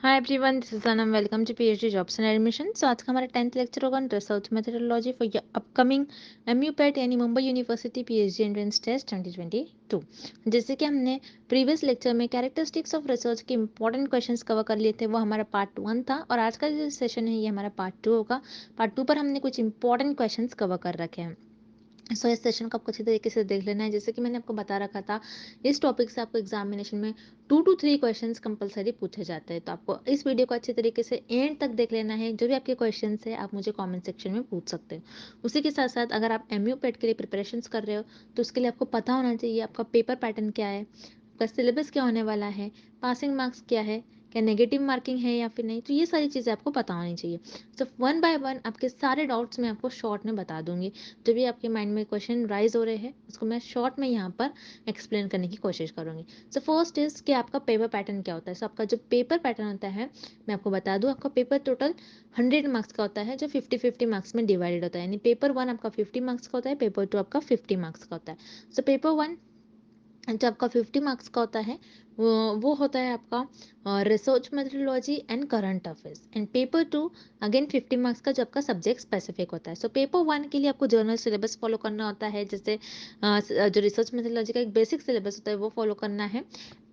Hi everyone, this is Anam. Welcome to PhD jobs and admission. So आज का हमारा 10th lecture होगा research methodology for your upcoming MUPET यानी Mumbai university PhD entrance test 2022। जैसे कि हमने प्रीवियस लेक्चर में कैरेक्टरिस्टिक्स ऑफ रिसर्च के इंपॉर्टेंट क्वेश्चंस कवर कर लिए थे, वो हमारा पार्ट 1 था और आज का जो सेशन है ये हमारा पार्ट 2 होगा। पार्ट 2 पर हमने कुछ इंपॉर्टेंट क्वेश्चंस कवर कर रखे हैं। इस सेशन को आपको अच्छी तरीके से देख लेना है। जैसे कि मैंने आपको बता रखा था, इस टॉपिक से आपको एग्जामिनेशन में 2 to 3 क्वेश्चंस कंपलसरी पूछे जाते हैं। तो आपको इस वीडियो को अच्छी तरीके से एंड तक देख लेना है। जो भी आपके क्वेश्चंस है आप मुझे कमेंट सेक्शन में पूछ सकते हो। उसी के साथ साथ अगर आप एमयू पेट के लिए प्रिपरेशन कर रहे हो तो उसके लिए आपको पता होना चाहिए आपका पेपर पैटर्न क्या है, आपका सिलेबस क्या होने वाला है, पासिंग मार्क्स क्या है, क्या नेगेटिव मार्किंग है या फिर नहीं। तो ये सारी चीज़ें आपको पता होनी चाहिए। तो वन बाय वन आपके सारे डाउट्स मैं आपको शॉर्ट में बता दूंगी। जो भी आपके माइंड में क्वेश्चन राइज हो रहे हैं उसको मैं शॉर्ट में यहाँ पर एक्सप्लेन करने की कोशिश करूंगी। सो फर्स्ट इज कि आपका पेपर पैटर्न क्या होता है। सो आपका जो पेपर पैटर्न होता है, मैं आपको बता दूं, आपका पेपर टोटल 100 मार्क्स का होता है, जो 50-50 मार्क्स में डिवाइडेड होता है। यानी पेपर 1 आपका 50 मार्क्स का होता है, पेपर 2 आपका 50 मार्क्स का होता है। सो पेपर 1 जो आपका 50 मार्क्स का होता है वो होता है आपका research methodology and current affairs. And paper 2 again 50 marks का जो आपका सब्जेक्ट स्पेसिफिक होता है। सो पेपर 1 के लिए आपको जर्नल सिलेबस फॉलो करना होता है। जैसे जो रिसर्च मेथोडोलॉजी का एक बेसिक सिलेबस होता है वो फॉलो करना है।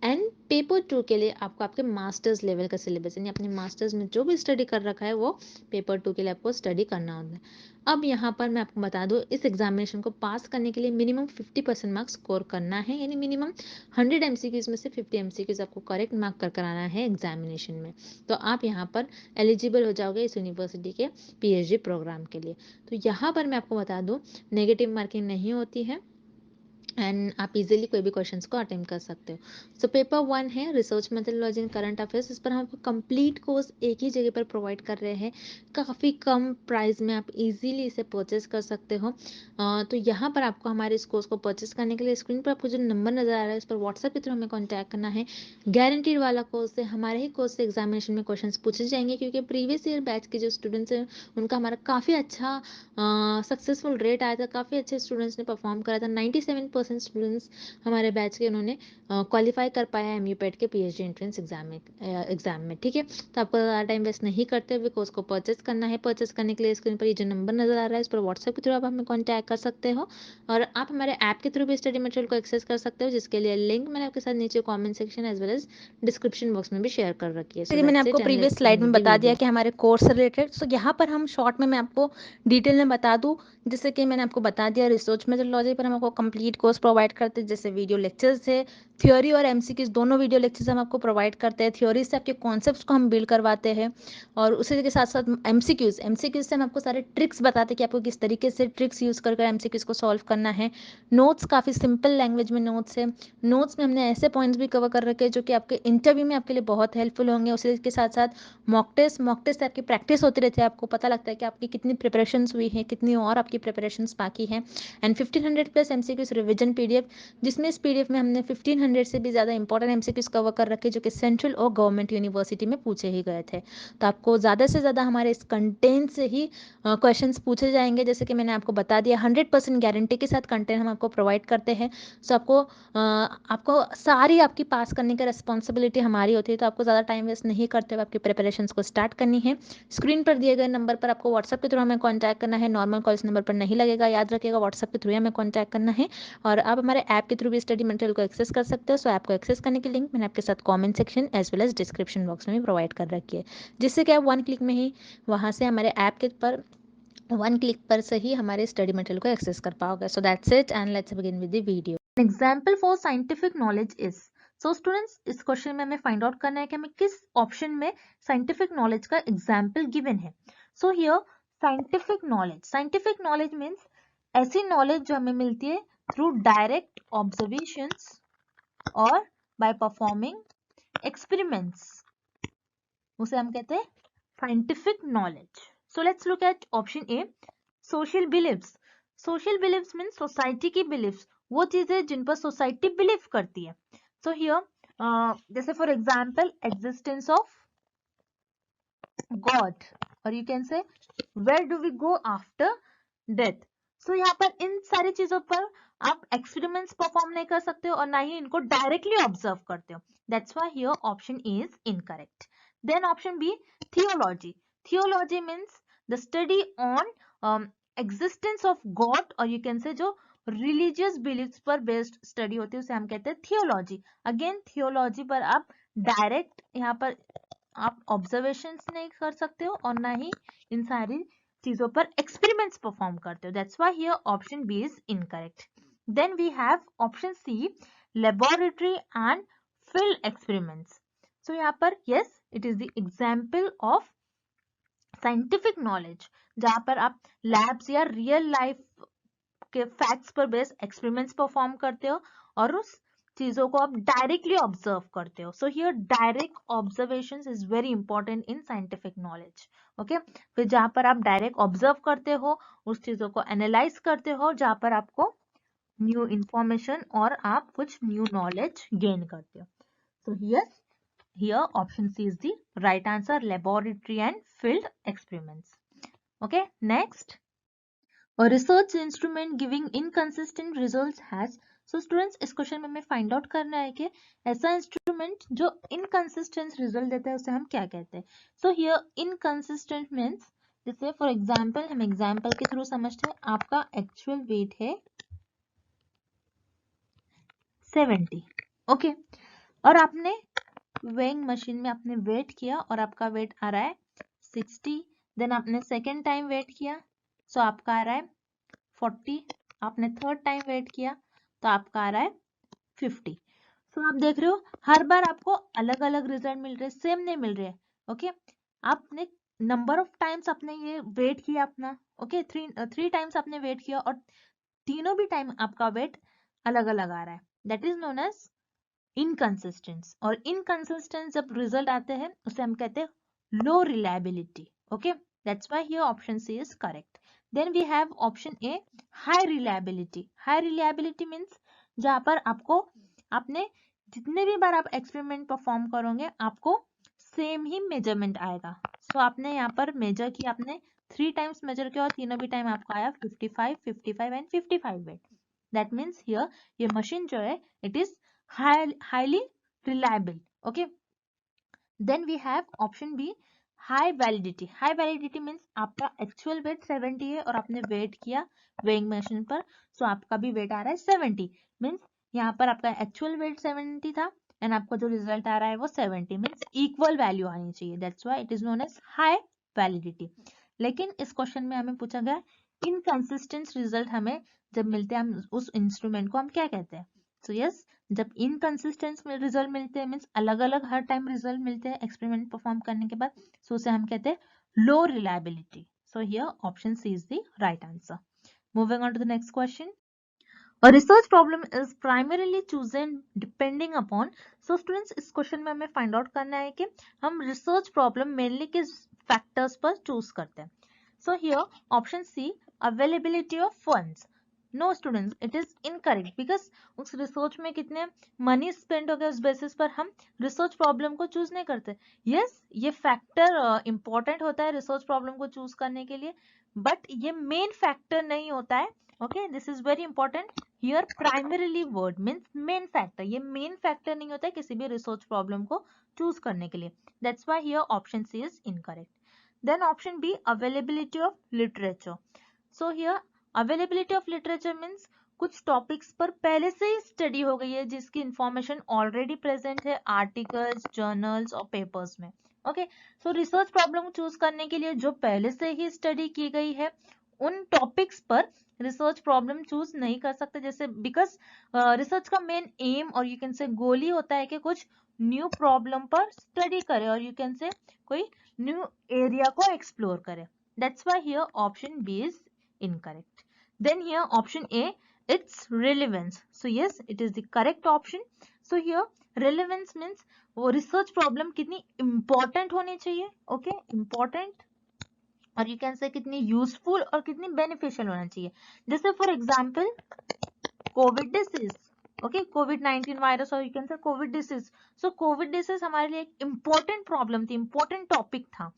एंड पेपर 2 के लिए आपको आपके मास्टर्स लेवल का सिलेबस यानी अपने मास्टर्स में जो भी स्टडी कर रखा है वो पेपर 2 के लिए आपको स्टडी करना होता है। अब यहाँ पर मैं आपको बता दूँ, इस एग्जामिनेशन को पास करने के लिए मिनिमम 50% मार्क्स स्कोर करना है। यानी मिनिमम 100 एमसीक्यूज में से 50 एमसीक्यूज आपको करेक्ट मार्क कर कराना है एग्जामिनेशन में। तो आप यहाँ पर एलिजिबल हो जाओगे इस यूनिवर्सिटी के पीएचडी प्रोग्राम के लिए। तो यहाँ पर मैं आपको बता दूँ, नेगेटिव मार्किंग नहीं होती है एंड आप इजीली कोई भी क्वेश्चंस को अटेम्प्ट कर सकते हो। सो पेपर 1 है research methodology and current affairs. इस पर हम आपको कंप्लीट कोर्स एक ही जगह पर प्रोवाइड कर रहे हैं। काफ़ी कम प्राइस में आप इजीली इसे परचेज कर सकते हो। तो यहाँ पर आपको हमारे इस कोर्स को परचेज करने के लिए स्क्रीन पर आपको जो नंबर नजर आ रहा है उस पर व्हाट्सएप के थ्रू हमें कॉन्टैक्ट करना है। गारंटीड वाला कोर्स है, हमारे ही कोर्स से एग्जामिनेशन में क्वेश्चन पूछे जाएंगे, क्योंकि प्रीवियस ईयर बैच के जो स्टूडेंट्स हैं उनका हमारा काफ़ी अच्छा सक्सेसफुल रेट आया था। काफ़ी अच्छे स्टूडेंट्स ने परफॉर्म करा था। 97% स्टूडेंट्स हमारे बैच के उन्होंने क्वालिफाई कर पाया एमयूपेट के पीएचडी एंट्रेंस एग्जाम में। ठीक है, तो आपको ज़्यादा टाइम वेस्ट नहीं करते हुए कोर्स को परचेस करना है। परचेस करने के लिए स्क्रीन पर ये जो नंबर नजर आ रहा है इस पर व्हाट्सएप के थ्रू आप हमें कॉन्टैक्ट कर सकते हो और आप हमारे ऐप के थ्रू भी स्टडी मटेरियल को एक्सेस कर सकते हो, जिसके लिए लिंक मैंने आपके साथ नीचे comment section as well as description box में भी शेयर कर रखी है। सो जैसे मैंने दैट्स आपको it and previous let's slide begin में विद द बता दिया वीडियो। कि हमारे कोर्स से रिलेटेड, सो यहाँ पर हम शॉर्ट में मैं आपको डिटेल में बता दूँ। जैसे कि मैंने आपको बता दिया, रिसर्च मेथोडोलॉजी पर हम आपको कंप्लीट कोर्स प्रोवाइड करते हैं। जैसे वीडियो लेक्चर्स है, थ्योरी और एमसीक्यूज दोनों वीडियो लेक्चर्स हम आपको प्रोवाइड करते हैं। थ्योरी से आपके कॉन्सेप्ट्स को हम बिल्ड करवाते हैं और उसी के साथ साथ एमसीक्यूज से हम आपको सारे ट्रिक्स बताते हैं कि आपको किस तरीके से ट्रिक्स यूज़ कर एमसीक्यूज को सॉल्व करना है। नोट्स काफ़ी सिंपल लैंग्वेज में नोट्स है। नोट्स में हमने ऐसे पॉइंट्स भी कवर कर रखे हैं जो कि आपके इंटरव्यू में आपके लिए बहुत हेल्पफुल होंगे। उसी के साथ साथ मॉक टेस्ट से आपकी प्रैक्टिस होती रहती है। आपको पता लगता है कि आपकी कितनी प्रिपरेशंस हुई है, कितनी और आपकी प्रिपरेशंस बाकी हैं। And 1500 plus MCQs revision PDF, जिसमें इस पीडीएफ में हमने 1500 से भी ज़्यादा इंपॉर्टेंट एमसीक्यूज कवर कर रखे जो कि सेंट्रल और गवर्नमेंट यूनिवर्सिटी में पूछे ही गए थे। तो आपको ज़्यादा से ज़्यादा हमारे इस कंटेंट से ही क्वेश्चंस पूछे जाएंगे। जैसे कि मैंने आपको बता दिया, 100% गारंटी के साथ कंटेंट हम आपको प्रोवाइड करते हैं। सो आपको सारी आपकी पास करने की रिस्पॉन्सिबिलिटी हमारी होती है। तो आपको ज़्यादा टाइम वेस्ट नहीं करते हुए आपकी प्रिपरेशंस को स्टार्ट करनी है। स्क्रीन पर दिए गए नंबर पर आपको व्हाट्सएप के थ्रू हमें कॉन्टैक्ट करना है। नॉर्मल कॉल इस नंबर पर नहीं लगेगा, याद रखिएगा, व्हाट्सएप के थ्रू हमें कॉन्टैक्ट करना है। और आप हमारे ऐप के थ्रू भी स्टडी मटेरियल को एक्सेस कर सकते हो। सो ऐप को एक्सेस करने की लिंक मैंने आपके साथ comment section as well as description box में भी प्रोवाइड कर रखी है, जिससे कि आप 1 क्लिक में ही वहाँ से हमारे ऐप के पर 1 क्लिक पर से ही हमारे स्टडी मटेरियल को एक्सेस कर पाओगे। So that's it and let's begin with the video. Example for scientific knowledge is. So students, इस क्वेश्चन में हमें फाइंड आउट करना है कि हमें किस ऑप्शन में साइंटिफिक नॉलेज का एग्जाम्पल गिवन है। So here scientific knowledge means ऐसी नॉलेज जो हमें मिलती है थ्रू डायरेक्ट ऑब्जर्वेशंस और बाय परफॉर्मिंग एक्सपेरिमेंट्स, उसे हम कहते हैं scientific knowledge. So let's look at option A, social beliefs. Social beliefs mean society की बिलीव्स, वो चीजें जिन पर सोसाइटी बिलीव करती है। सो हियर जैसे for example existence of God, और you can say where do we go after death. So यहाँ पर इन सारी चीजों पर आप एक्सपेरिमेंट्स परफॉर्म नहीं कर सकते हो और ना ही इनको डायरेक्टली ऑब्जर्व करते हो। That's why here option A is incorrect. Then option B, theology. Theology means the study on existence of God, और you can say जो religious beliefs पर based study होती है उसे हम कहते हैं theology. Again theology पर आप direct यहाँ पर आप observations नहीं कर सकते हो और ना ही इन सारी चीजों पर experiments perform करते हो. That's why here option B is incorrect. Then we have option C, laboratory and field experiments. So यहाँ पर yes, it is the example of scientific knowledge जहाँ पर आप labs या real life के फैक्ट्स पर बेस्ड एक्सपेरिमेंट्स परफॉर्म करते हो और उस चीजों को आप डायरेक्टली ऑब्जर्व करते हो. So here direct observations is very important in scientific knowledge. Okay, फिर जहां पर आप डायरेक्ट ऑब्जर्व करते हो, उस चीजों को एनालाइज करते हो, जहां पर आपको न्यू इंफॉर्मेशन और आप कुछ न्यू नॉलेज गेन करते हो. सो here option C is the right answer, laboratory and field experiments. Okay, next. A research instrument giving inconsistent results has. So students, इस क्वेश्चन में हमें फाइंड आउट करना है कि ऐसा इंस्ट्रूमेंट जो इनकंसिस्टेंट रिजल्ट देता है उसे हम क्या कहते हैं. सो हियर इनकंसिस्टेंट मीन्स, जैसे फॉर एग्जांपल हम एग्जांपल के थ्रू समझते हैं. आपका एक्चुअल वेट है 70, ओके, और आपने वेइंग मशीन में आपने वेट किया और आपका वेट आ रहा है 60. देन आपने सेकेंड टाइम वेट किया, सो आपका आ रहा है 40. आपने थर्ड टाइम वेट किया तो आपका आ रहा है 50. सो आप देख रहे हो हर बार आपको अलग अलग रिजल्ट मिल रहे हैं, सेम नहीं मिल रहे. ओके, आपने नंबर ऑफ टाइम्स आपने ये वेट किया अपना. ओके, थ्री टाइम्स आपने वेट किया और तीनों भी टाइम आपका वेट अलग अलग आ रहा है. That is known as inconsistence. और इनकंसिस्टेंस जब रिजल्ट आते हैं उसे हम कहते हैं low reliability. Okay, that's why here option C is correct. Then we have option A, high reliability. High reliability means जहाँ पर आपने जितने भी बार आप एक्सपेरिमेंट परफॉर्म करोगे आपको सेम ही मेजरमेंट आएगा. सो आपने यहाँ पर मेजर किया, आपने 3 टाइम्स मेजर किया और तीनों भी टाइम आपको आया 55, 55 and 55 weight. That means here ये मशीन जो है it is highly reliable. Okay, then we have option B, high validity. High validity means आपका एक्चुअल वेट 70 है और आपने वेट किया वेइंग मशीन पर, सो आपका भी वेट आ रहा है 70. मीन्स यहाँ पर आपका एक्चुअल वेट 70 था एंड आपको जो रिजल्ट आ रहा है वो 70. मीन्स इक्वल वैल्यू आनी चाहिए. That's why it is known as high validity. लेकिन इस क्वेश्चन में हमें पूछा गया इनकंसिस्टेंट रिजल्ट हमें जब मिलते हैं, हम उस इंस्ट्रूमेंट को हम क्या कहते हैं. सो यस, जब इनकंसिस्टेंट रिजल्ट मिलते हैं मीन्स अलग अलग हर टाइम रिजल्ट मिलते हैं एक्सपेरिमेंट परफॉर्म करने के बाद, सो उसे हम कहते हैं low reliability. So here option C is the right answer. Moving on to the next question. A research problem is primarily chosen depending upon. So students, इस क्वेश्चन में हमें फाइंड आउट करना है कि हम रिसर्च प्रॉब्लम मेनली किस factors पर choose करते हैं. So here option C, availability of funds. No students, it is incorrect because उस रिसर्च में कितने मनी स्पेंड हो गया उस बेसिस पर हम रिसर्च प्रॉब्लम को चूज नहीं करते. यस, ये फैक्टर इंपॉर्टेंट होता है रिसर्च प्रॉब्लम को चूज करने के लिए, बट ये मेन फैक्टर नहीं होता है. Okay, this is very important. Here primarily word means main factor. ये मेन फैक्टर नहीं होता है किसी भी रिसर्च प्रॉब्लम को चूज करने के लिए. That's why here option C is incorrect. Then option B, availability of literature. So here availability of literature means कुछ टॉपिक्स पर पहले से ही स्टडी हो गई है जिसकी इंफॉर्मेशन ऑलरेडी प्रेजेंट है आर्टिकल्स, जर्नल्स और पेपर्स में. Okay, so research problem choose करने के लिए जो पहले से ही स्टडी की गई है उन टॉपिक्स पर रिसर्च प्रॉब्लम चूज नहीं कर सकते. जैसे बिकॉज रिसर्च का मेन एम और यू कैन से गोल ही होता है कि कुछ न्यू प्रॉब्लम पर स्टडी करे और यू कैन से कोई न्यू एरिया को एक्सप्लोर करे. That's why here option B is incorrect. Then here option A, its relevance. So yes, it is the correct option. So here relevance means वो research problem कितनी important होनी चाहिए. Okay, important और you can say कितनी useful और कितनी beneficial होना चाहिए. जैसे for example COVID disease. Okay, COVID-19 virus और you can say COVID disease. So COVID disease हमारे लिए एक important problem थी, important topic था.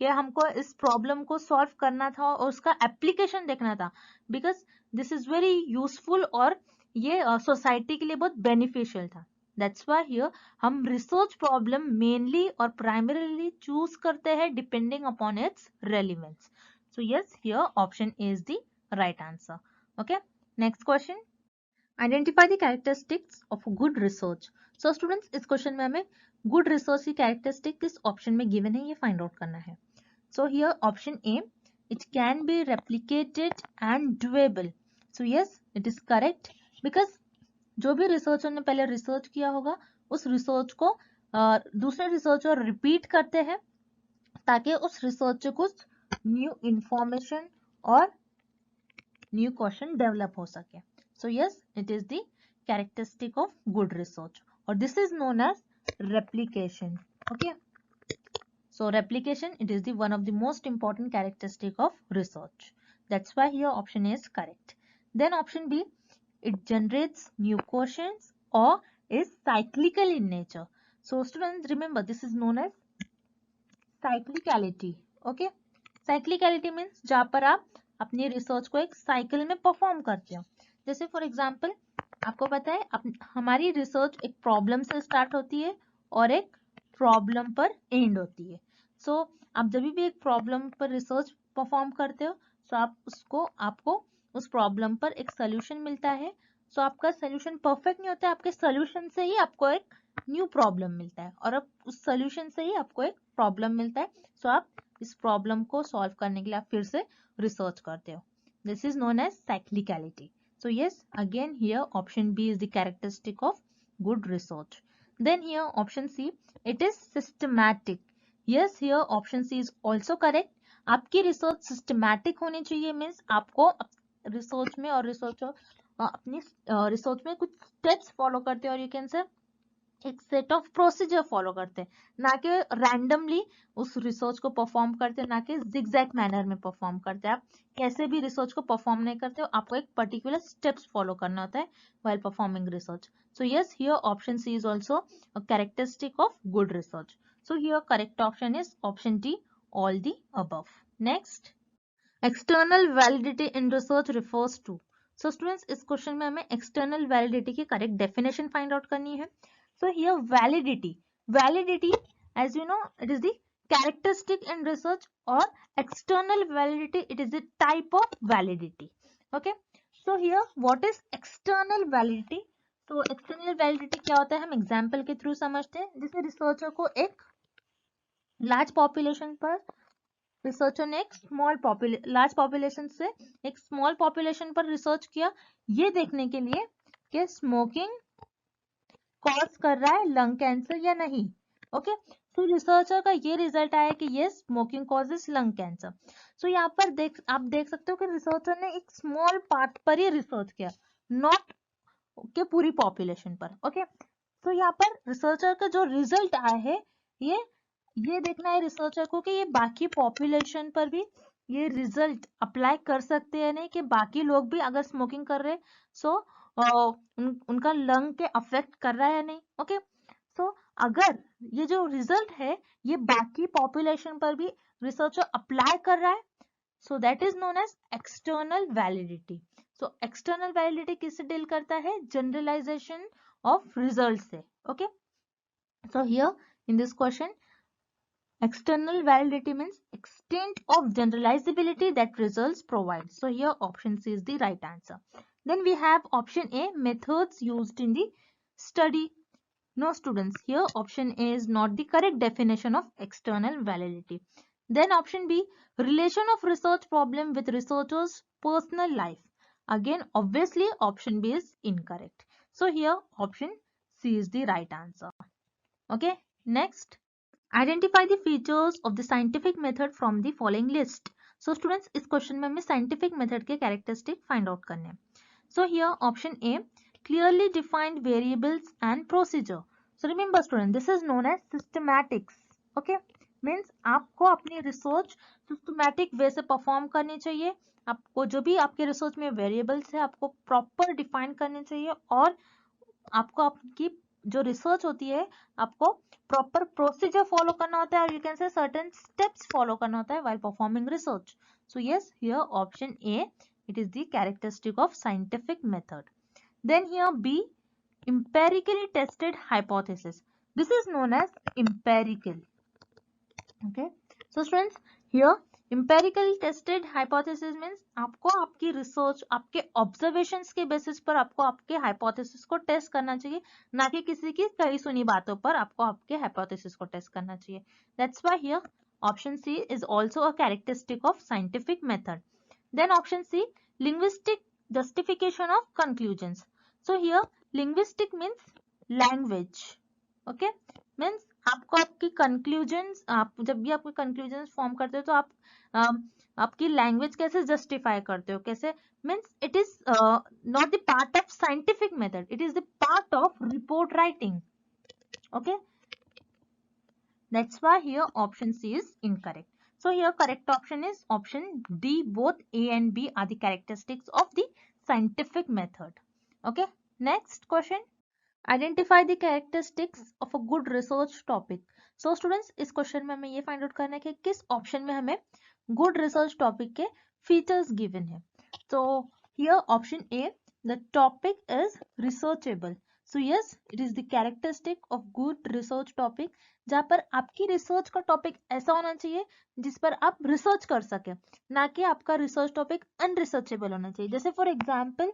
ये हमको इस प्रॉब्लम को सॉल्व करना था और उसका एप्लीकेशन देखना था because this is very useful और ये सोसाइटी के लिए बहुत बेनिफिशियल था. दैट्स व्हाई हियर हम रिसर्च प्रॉब्लम मेनली और प्राइमरीली चूज करते हैं depending upon its relevance. So yes, here option A is the right answer. Okay, next question. Identify the characteristics of good research. So students, इस question में हमें good research की characteristic किस option में given है ये फाइंड आउट करना है. So here option A, it can be replicated and doable. So yes, it is correct because जो भी रिसर्चर ने पहले रिसर्च किया होगा उस रिसर्च को दूसरे रिसर्चर रिपीट करते हैं ताकि उस रिसर्च से कुछ न्यू इंफॉर्मेशन और न्यू क्वेश्चन डेवलप हो सके. So yes, it is the characteristic of good research और this is known as replication. Okay, so replication, it is the one of the most important characteristic of research. That's why here option A is correct. Then option B, it generates new questions or is cyclical in nature. So students, remember this is known as cyclicality. Okay, cyclicality means जहाँ पर आप अपनी research को एक cycle में perform करते हो. जैसे फॉर एग्जांपल आपको पता है हमारी रिसर्च एक प्रॉब्लम से स्टार्ट होती है और एक प्रॉब्लम पर एंड होती है. सो आप जब भी एक प्रॉब्लम पर रिसर्च परफॉर्म करते हो तो आपको उस प्रॉब्लम पर एक सोल्यूशन मिलता है. सो आपका सोल्यूशन परफेक्ट नहीं होता है, आपके सोल्यूशन से ही आपको एक न्यू प्रॉब्लम मिलता है और अब उस सोल्यूशन से ही आपको एक प्रॉब्लम मिलता है. सो आप इस प्रॉब्लम को सॉल्व करने के लिए आप फिर से रिसर्च करते हो. This is known as cyclicality. So yes, again here option B is the characteristic of good research. Then here option C, it is systematic. Yes, here option C is also correct. आपकी research systematic होनी चाहिए, means आपको research में और researcher अपनी research में कुछ steps follow करते हैं और यू कैन से एक सेट ऑफ प्रोसीजर फॉलो करते हैं, ना कि रैंडमली उस रिसर्च को परफॉर्म करते हैं, ना कि जिगजैग मैनर में परफॉर्म करते हैं. आप कैसे भी रिसर्च को परफॉर्म नहीं करते हो, आपको एक पर्टिकुलर स्टेप्स फॉलो करना होता है while performing research. So yes, here option C is also a characteristic of good research. So here correct option is option D, all the above. Next, external validity in research refers to. So students, इस question में हमें external validity की correct definition find out करनी है. So here validity, as you know, it is the characteristic in research, or external validity, it is the type of validity. Okay, so here what is external validity? So external validity क्या होता है हम example के through समझते हैं. जैसे researcher को एक लार्ज पॉपुलेशन पर रिसर्चर ने एक लार्ज पॉपुलेशन से एक स्मॉल पॉपुलेशन पर रिसर्च किया, ये देखने के लिए कि स्मोकिंग कॉज कर रहा है लंग कैंसर या नहीं. ओके, तो रिसर्चर का ये रिजल्ट आया कि ये स्मोकिंग कॉजेस लंग कैंसर. सो यहाँ पर आप देख सकते हो कि रिसर्चर ने एक स्मॉल पार्ट पर ही रिसर्च किया, नॉट के पूरी पॉपुलेशन पर. ओके, तो यहाँ पर रिसर्चर का जो रिजल्ट आया है ये देखना है रिसर्चर को कि ये बाकी पॉपुलेशन पर भी ये रिजल्ट अप्लाई कर सकते हैं नहीं, कि बाकी लोग भी अगर स्मोकिंग कर रहे सो उनका लंग के अफेक्ट कर रहा है या नहीं. ओके, सो अगर ये जो रिजल्ट है ये बाकी पॉपुलेशन पर भी रिसर्चर अप्लाई कर रहा है, so that is known as external validity. So external validity किससे डील करता है? जनरलाइजेशन ऑफ रिजल्ट से. Okay, so here in this question external validity means extent of generalizability that results provide. So here option C is the right answer. Then we have option A, methods used in the study. No students, here option A is not the correct definition of external validity. Then option B, relation of research problem with researcher's personal life. Again, obviously option B is incorrect. So here option C is the right answer. Okay, next. Identify the features of the scientific method from the following list. So students, इस question में हमें scientific method के characteristic find out करने हैं. So here option A, clearly defined variables and procedure. So remember student, this is known as systematics. Okay, means आपको अपनी research systematic way से perform करनी चाहिए. आपको जो भी आपके research में variables है आपको proper define करने चाहिए और आपको आपकी जो रिसर्च होती है आपको प्रॉपर प्रोसीजर फॉलो करना होता है और you can say certain steps follow करना होता है while performing research. So yes, here option A, it is the characteristic of scientific method. Then here B, empirically tested hypothesis. This is known as empirical. Okay, so students, here empirically tested hypothesis means आपको आपकी research, आपके observations के basis पर आपको आपके hypothesis को test करना चाहिए, ना कि किसी की कही सुनी बातों पर आपको आपके हाइपोथेसिस को टेस्ट करना चाहिए. That's why here option C is also a characteristic of scientific method. Then option C, linguistic justification of conclusions. So here linguistic means language. Okay, means आपको आपकी कंक्लूजन्स, आप जब भी आपके कंक्लूजन्स फॉर्म करते हो तो आप आपकी लैंग्वेज कैसे जस्टिफाई करते हो, कैसे, means it is not the part of scientific method, it is the part of report writing. Okay, that's why here option C is incorrect. So here correct option is option D. Both A and B are the characteristics of the scientific method. Okay, next question. Identify the characteristics of a good research topic. So students, इस question में हमें ये find out करना है कि किस option में हमें गुड रिसर्च टॉपिक के फीचर्स गिवन है. So here option A, the topic is researchable. So yes, it is the characteristic of good research topic, जहाँ पर आपकी रिसर्च का टॉपिक ऐसा होना चाहिए जिस पर आप रिसर्च कर सके, ना कि आपका रिसर्च टॉपिक अनरिसर्चेबल होना चाहिए. जैसे फॉर एग्जाम्पल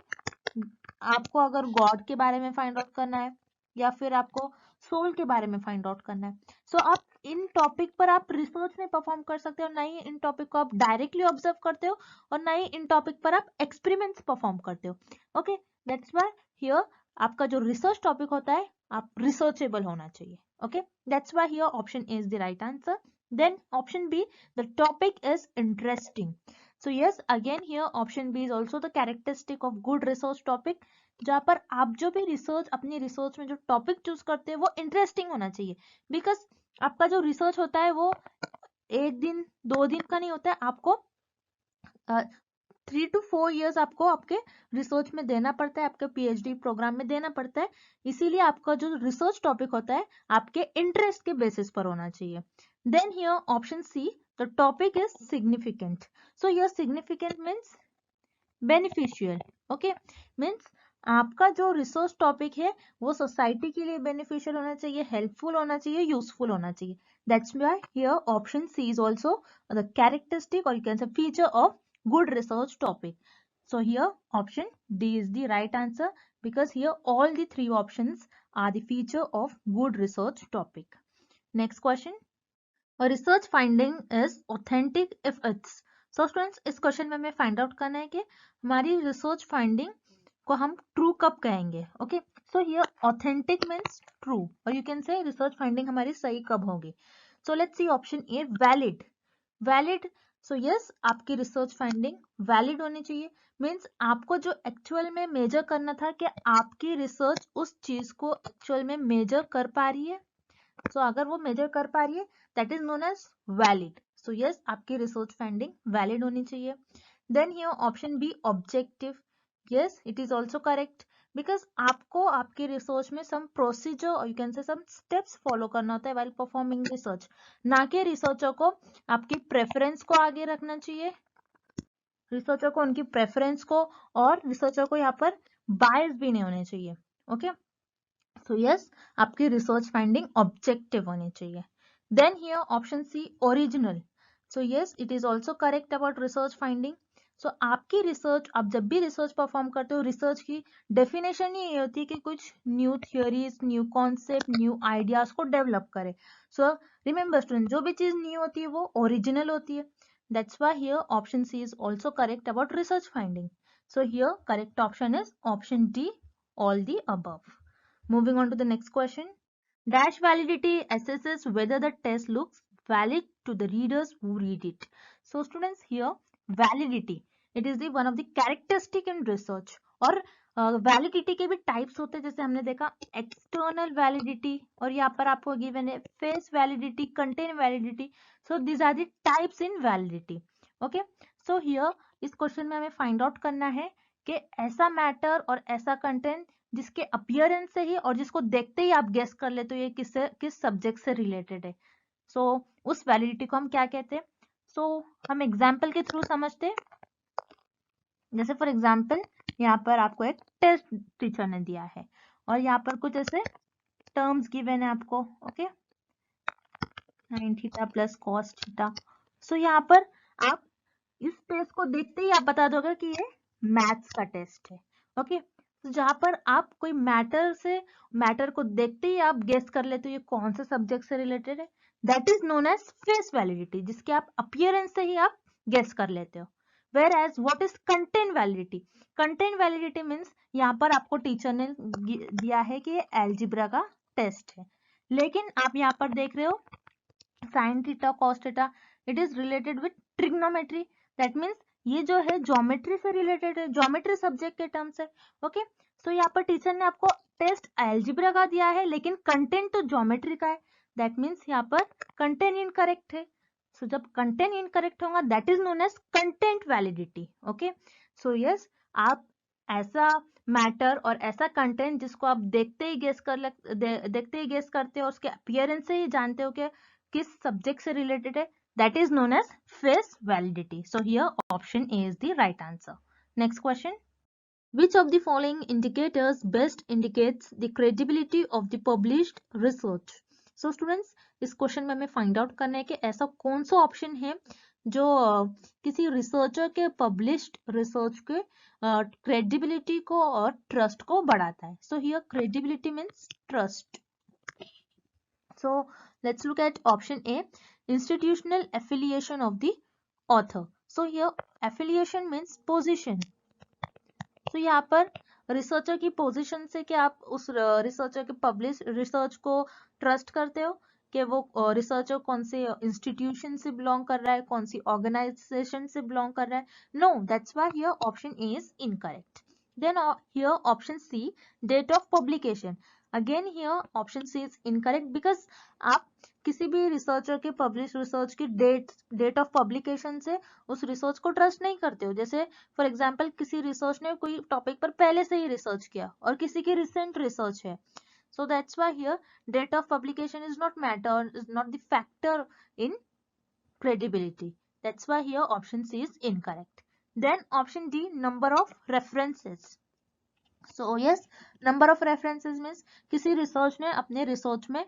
आपको अगर गॉड के बारे में फाइंड आउट करना है या फिर आपको सोल के बारे में फाइंड आउट करना है, सो आप इन टॉपिक पर आप रिसर्च नहीं परफॉर्म कर सकते हो, ना ही इन टॉपिक को आप डायरेक्टली ऑब्जर्व करते हो और ना ही इन टॉपिक पर आप एक्सपेरिमेंट्स परफॉर्म करते हो. ओके, दैट्स व्हाई हियर आपका जो रिसर्च टॉपिक होता है आप रिसर्चेबल होना चाहिए. Okay, that's why here option A is the right answer. Then option B, the topic is interesting. So yes, again here option B is also the characteristic of good research topic, जहाँ पर आप जो भी research, अपनी research में जो topic choose करते हैं वो इंटरेस्टिंग होना चाहिए. बिकॉज आपका जो रिसर्च होता है वो एक दिन 2 दिन का नहीं होता है, आपको 3 to 4 years आपको आपके रिसर्च में देना पड़ता है, आपके PhD प्रोग्राम में देना पड़ता है. इसीलिए आपका जो रिसर्च टॉपिक होता है आपके इंटरेस्ट के बेसिस पर होना चाहिए. Then here option C, the topic is significant. So here significant means beneficial. Okay, means आपका जो रिसर्च टॉपिक है वो सोसाइटी के लिए बेनिफिशियल होना चाहिए, हेल्पफुल होना चाहिए, यूजफुल होना चाहिए. That's why here option C is also the characteristic और you can say feature of good research topic. So here option D is the right answer because here all the 3 options are the feature of good research topic. Next question. A research finding is authentic if it's. So students, इस question में हमें find out करना है कि हमारी research finding को हम true कब कहेंगे. Okay, so here authentic means true और you can say research finding हमारी सही कब होगी. So let's see option A, valid. Valid, so yes, आपकी रिसर्च फाइंडिंग वैलिड होनी चाहिए. मीन्स आपको जो एक्चुअल में मेजर करना था कि आपकी रिसर्च उस चीज को एक्चुअल में मेजर कर पा रही है. सो अगर वो मेजर कर पा रही है that is known as valid. So yes, आपकी रिसर्च फाइंडिंग वैलिड होनी चाहिए. Then here option B, objective. Yes, it is also correct because आपको आपकी रिसर्च में सम प्रोसीजर और you can say some steps follow करना होता है व्हाइल परफॉर्मिंग रिसर्च, ना कि रिसर्चर को आपकी प्रेफरेंस को आगे रखना चाहिए, रिसर्चर को उनकी प्रेफरेंस को, और रिसर्चर को यहाँ पर बायस भी नहीं होने चाहिए. ओके, सो यस, आपकी रिसर्च फाइंडिंग ऑब्जेक्टिव होनी चाहिए. Then here option C, original. So yes, it is also correct about research finding. So आपकी रिसर्च, आप जब भी रिसर्च परफॉर्म करते हो, रिसर्च की डेफिनेशन ही ये होती है कि कुछ new theories, new concept, new ideas को डेवलप करे. सो रिमेंबर स्टूडेंट, जो भी चीज न्यू होती है वो ओरिजिनल होती है. That's why here option C is also correct about research finding. So here correct option is option D, all the above. Moving on to the next question. Dash validity assesses whether the test looks valid to the readers who read it. So students, here validity, it is the one of the characteristic in research. और validity के भी types होते हैं, जैसे हमने देखा external validity और यहाँ पर आपको गिवन है face validity, content validity. So this are the types in validity. Okay, so here इस क्वेश्चन में हमें फाइंड आउट करना है कि ऐसा मैटर और ऐसा कंटेंट जिसके अपीयरेंस से ही और जिसको देखते ही आप गेस कर लेते हो ये किस सब्जेक्ट से रिलेटेड है. सो उस वैलिडिटी को हम क्या कहते हैं. सो हम एग्जाम्पल के थ्रू समझते हैं. जैसे फॉर एग्जाम्पल यहाँ पर आपको एक टेस्ट टीचर ने दिया है और यहाँ पर कुछ ऐसे टर्म्स गिवन है आपको, okay, sin theta plus cos theta. So यहाँ पर आप इस टेस्ट को देखते ही आप बता दोगे कि ये मैथ्स का टेस्ट है, ओके। तो जहां पर आप कोई मैटर को देखते ही आप गेस कर लेते हो ये कौन से सब्जेक्ट से रिलेटेड है, that is known as face validity, जिसके आप अपीयरेंस से ही आप गेस कर लेते हो। Whereas what is content validity? Content validity means यहाँ पर आपको टीचर ने दिया है कि ये एल्जिब्रा का टेस्ट है, लेकिन आप यहाँ पर देख रहे हो sine theta cos theta, it is related with trigonometry, that means ये जो है ज्योमेट्री से रिलेटेड है, ज्योमेट्री सब्जेक्ट के टर्म से, ओके। सो यहाँ पर टीचर ने आपको टेस्ट एल्जिब्रा का दिया है लेकिन कंटेंट तो ज्योमेट्री का है, दैट मीन्स यहाँ पर कंटेंट इनकरेक्ट है। सो जब कंटेंट इनकरेक्ट होगा that is known as content validity, okay. So yes, आप ऐसा मैटर और ऐसा कंटेंट जिसको आप देखते ही गेस करते हो, उसके अपीयरेंस से ही जानते हो कि किस सब्जेक्ट से रिलेटेड है, that is known as face validity. So here option A is the right answer. Next question. Which of the following indicators best indicates the credibility of the published research? So students, इस question में हमें find out करना है कि ऐसा कौन सा option है जो किसी रिसर्चर के पब्लिश्ड रिसर्च के क्रेडिबिलिटी को और ट्रस्ट को बढ़ाता है। So here credibility means trust. So let's look at option A, institutional affiliation of the author. So here affiliation means position. So यहाँ पर रिसर्चर की पोजीशन से कि आप उस रिसर्चर के पब्लिश रिसर्च को ट्रस्ट करते हो कि वो रिसर्चर कौन से इंस्टीट्यूशन से बिलोंग कर रहा है, कौन सी ऑर्गेनाइजेशन से बिलोंग कर रहा है। No, that's why here option A is incorrect. Then here option C, date of publication. Again here option C is incorrect because आप किसी भी रिसर्चर के पब्लिश रिसर्च की डेट ऑफ पब्लिकेशन से उस रिसर्च को ट्रस्ट नहीं करते हो। जैसे फॉर एग्जांपल किसी रिसर्च ने कोई टॉपिक पर पहले से ही रिसर्च किया और किसी की रिसेंट रिसर्च है, so that's why here date of publication is not matter, is not the factor in credibility. That's why here option C is incorrect. Then option D, number of references. So yes, number of references means किसी research ने अपने research में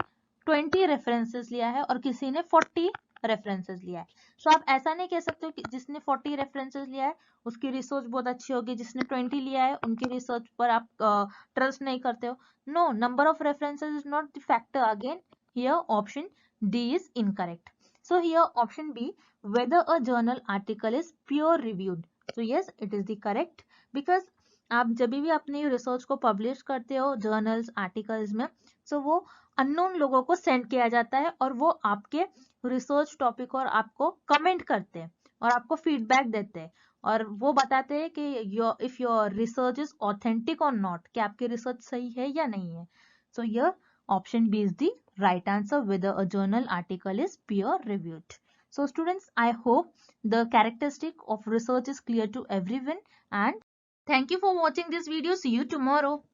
20 references लिया है और किसी ने 40 references लिया है। सो आप ऐसा नहीं कह सकते हो कि जिसने 40 रेफरेंसेस लिया है उसकी रिसर्च बहुत अच्छी होगी, जिसने 20 लिया है उनकी रिसर्च पर आप ट्रस्ट नहीं करते हो। No, number of references is not the factor. Again here option D is incorrect. So here option B, whether a journal article is peer reviewed. So yes, it is the correct, because आप जब भी अपनी research को publish करते हो journals articles में, सो वो unknown लोगों को सेंड किया जाता है और वो आपके रिसर्च टॉपिक और आपको कमेंट करते हैं और आपको फीडबैक देते हैं और वो बताते हैं कि if your research is authentic और नॉट, कि आपकी रिसर्च सही है या नहीं है। So here option B is the right answer, whether a journal article is peer reviewed. So students, I hope the characteristic of research is clear to everyone, and thank you for watching this video. See you tomorrow.